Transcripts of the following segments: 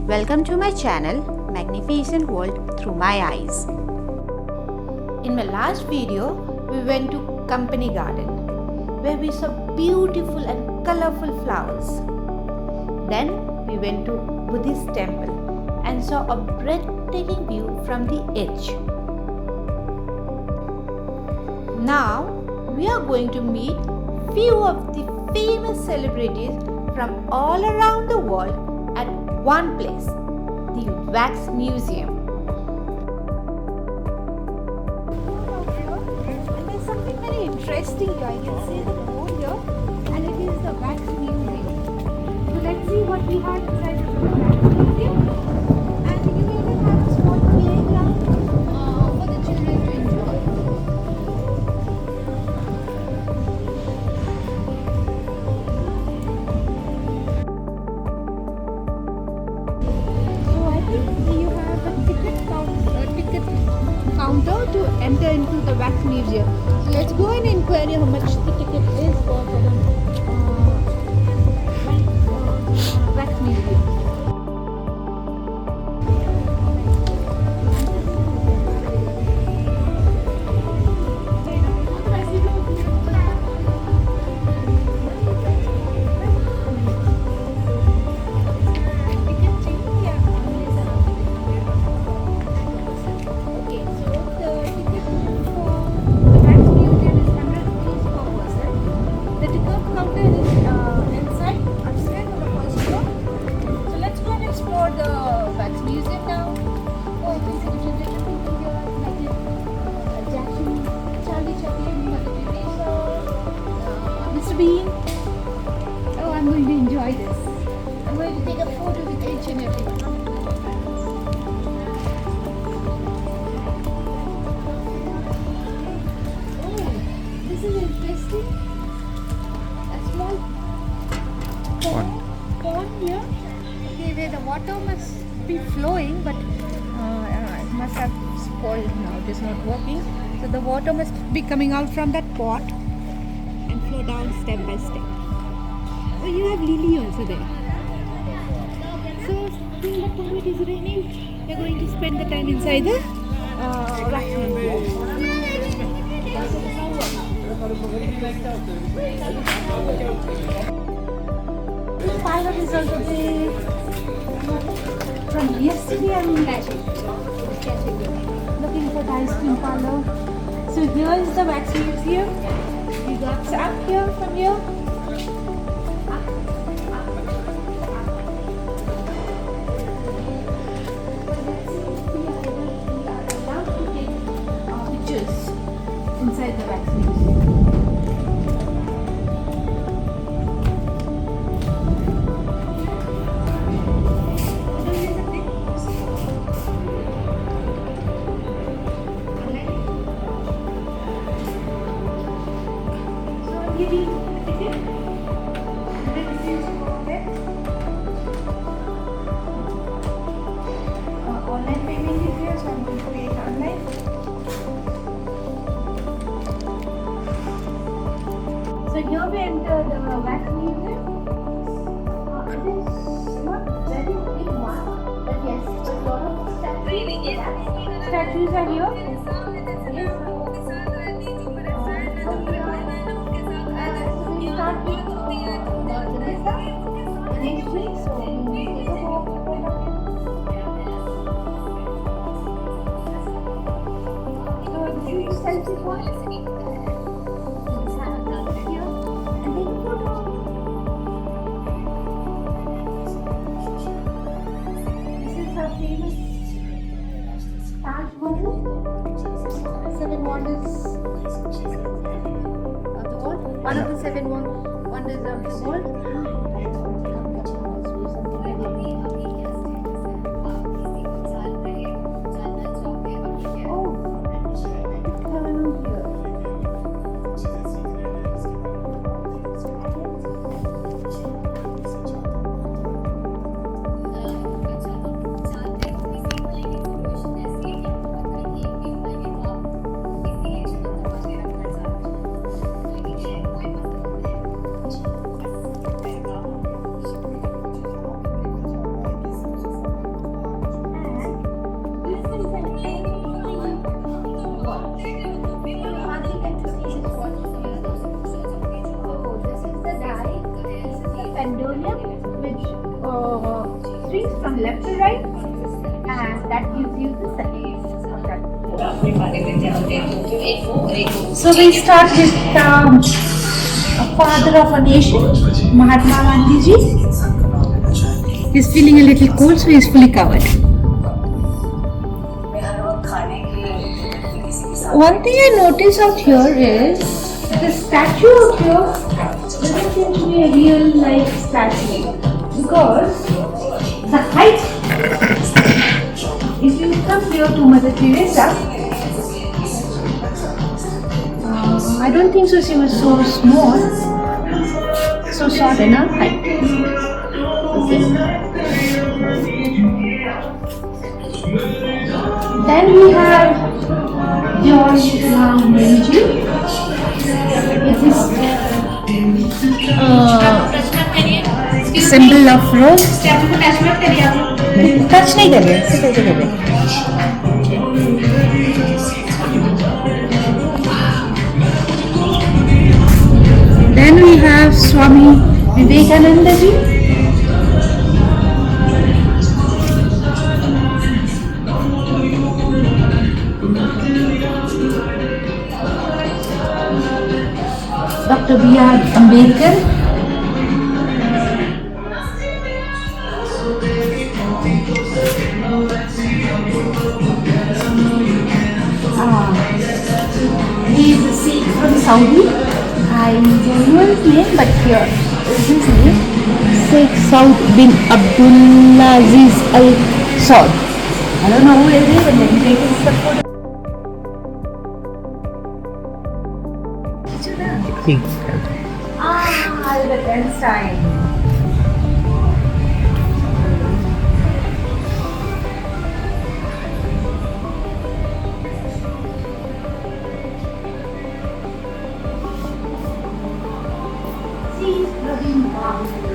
Welcome to my channel, Magnificent World Through My Eyes. In my last video, we went to Company Garden, where we saw beautiful and colorful flowers. Then we went to Buddhist temple and saw a breathtaking view from the edge. Now we are going to meet few of the famous celebrities from all around the world at one place, the Wax Museum. And there's something very interesting here. I can see the board here, and it is the Wax Museum. So let's see what we have inside the Wax Museum. And you even have a small playground for the children to enjoy. You have a ticket counter to enter into the Wax Museum. So let's go and inquire how much the ticket is for the Wax Museum. Bean. Oh, I'm going to enjoy this. I'm going to take a photo with each and every one. Oh, this is interesting. A small pond here. Okay, where the water must be flowing, but it must have spoiled now. It is not working. So the water must be coming out from that pot. Flow down step by step. Oh, you have lily also there. So, seeing that tomorrow it is raining, we are going to spend the time inside the Wax Museum. The pilot is also there. From yesterday I'm looking for the ice cream parlor. So here is the Wax Museum. We got up here from here. We are allowed to take pictures inside the Wax Museum. Give you a ticket. And then this is online payment is here, so I'm going to pay it online. So here we enter the Wax Museum. It is not very big one, but yes, a lot of statues are here. Yes. Start with next week, so we will take a walk. So this is selfie point. Let's have a look here and take a photo. This is her famous Taj Mahal. 7 wonders of the world. One of the 7 wonders of the world. strings from left to right, and that gives you the seconds of that chord. So we start with a father of a nation, Mahatma Gandhi ji. He's feeling a little cold, so he's fully covered. One thing I notice out here is the statue out here doesn't seem to be a real life statue, because the height, if you come here to Mother Teresa, I don't think so she was so small, so short in her height. Okay. Then we have George Menji. It is symbol of rose. Touch नहीं कर रहे, सिर्फ ऐसे कर रहे. Then we have Swami Vivekananda ji. Dr. B.R. Ambedkar. He is a Sikh from Saudi. I don't know his name, but here is his name. Sheikh Saud bin Abdulaziz Al Saud. I don't know who is he, but let me take his photo. Albert Einstein.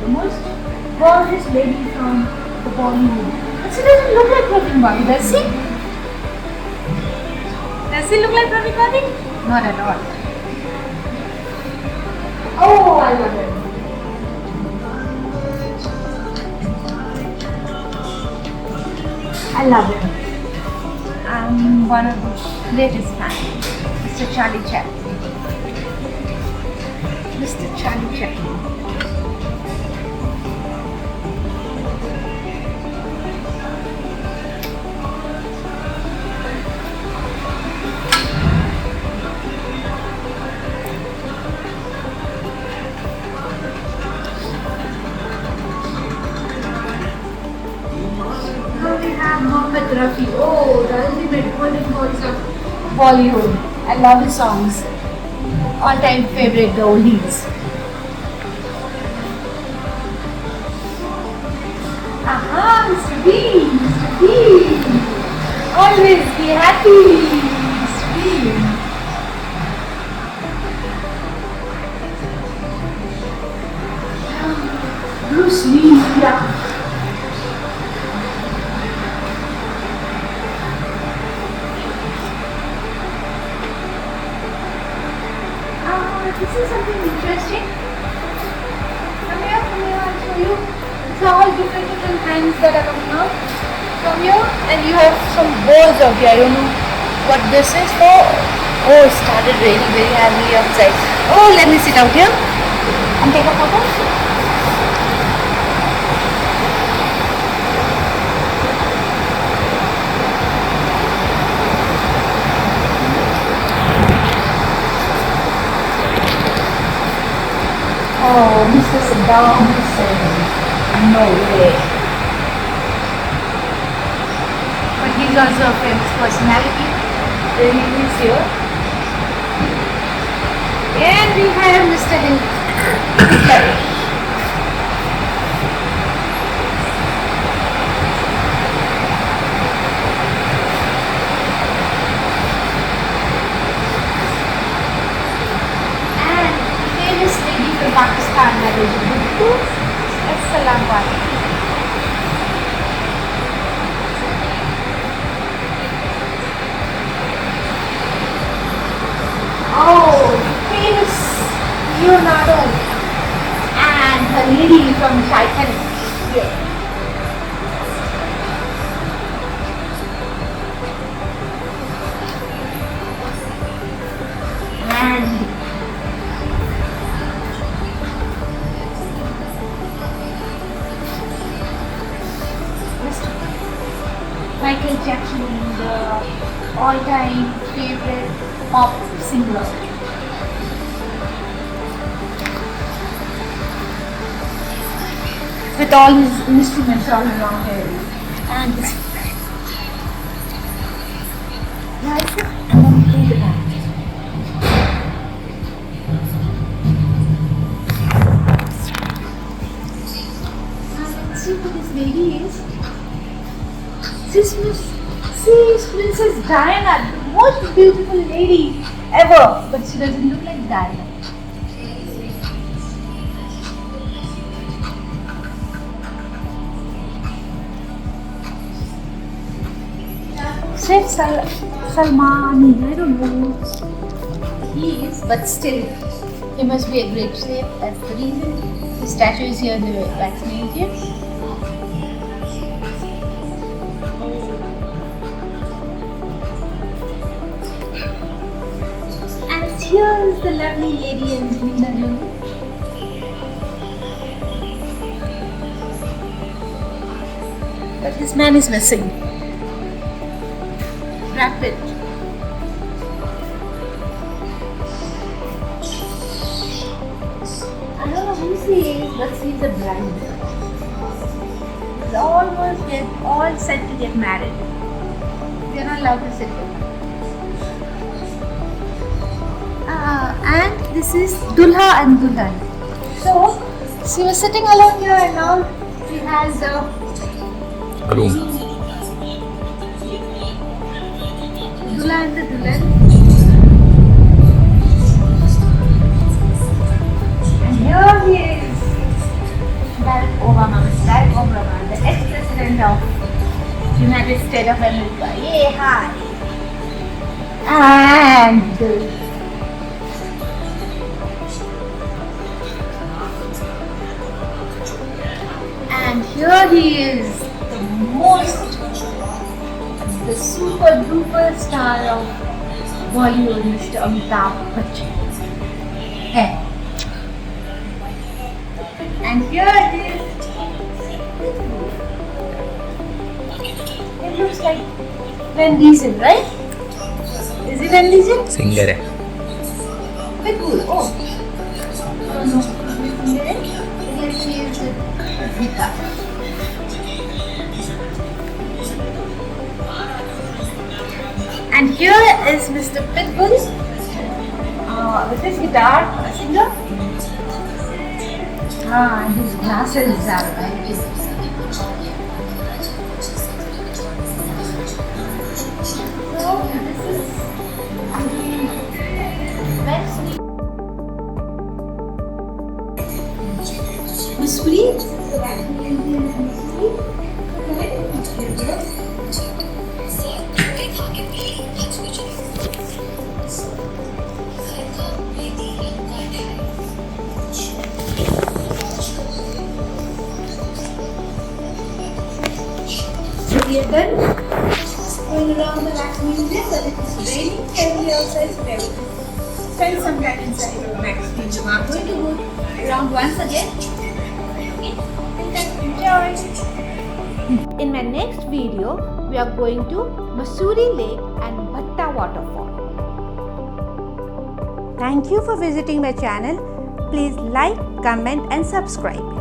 The most gorgeous lady from the Bollywood. But she doesn't look like Praveen Bobby, does she? Does she look like Praveen Bobby? Not at all. Oh, I love it. I love it. I'm one of the greatest fans, Mr. Charlie Chaplin. Mr. Charlie Chaplin. Rafi. Oh, the ultimate golden voice of Bollywood. I love his songs. All-time favorite, the oldies. Aha, Mr. B, Mr. B. Always be happy, Mr. B. Bruce Lee, yeah. This is something interesting. Come here, I'll show you. It's all different hands that are coming out from here, and you have some balls out here. I don't know what this is for. Oh, it started raining very heavily outside. Oh, let me sit out here and take a photo. Oh, Mr. Saddam Hussein. No way. But he's also a famous personality. He is here. And we have Mr. Hitler. Pakistan, that is Bhutto. Assalamu alaikum. Oh, famous Leonardo Michael Jackson, the all-time favorite pop singer. With all his instruments all around here. And this. Like it, and then play the band. See who this lady is? This is Princess Diana, the most beautiful lady ever, but she doesn't look like Diana. Saif Salmani, I don't know who he is, but still, he must be a great chef. That's the reason the statue is here in the wax museum. And here is the lovely lady Angelina Jolie. But this man is missing. Rapid. I don't know who she is, but she's a bride. They all set to get married. They're not allowed to sit with her. And this is Dulha and Dulhan. So she was sitting alone here, and now she has a room. Dulha and the Dulhan. And here he is, Barack Obama, the ex-president of United States of America. Yay, hi! And here he is, the super duper star of Bollywood, Mr. Amitabh Bachchan. And here is. It looks like Vin Diesel, right? Is it Vin Diesel? Singer है. Pitbull. Oh. No. Here she is with guitar. And here is Mr. Pitbull with his guitar, a singer. And his glasses are right. So this is very sweet. Miss Sweet. We are done going around the wax museum, but it is raining heavily outside, so we have to spend some time inside the wax museum. I'm going to go around once again. Enjoy! In my next video, we are going to Mussoorie Lake and Bhatta Waterfall. Thank you for visiting my channel. Please like, comment and subscribe.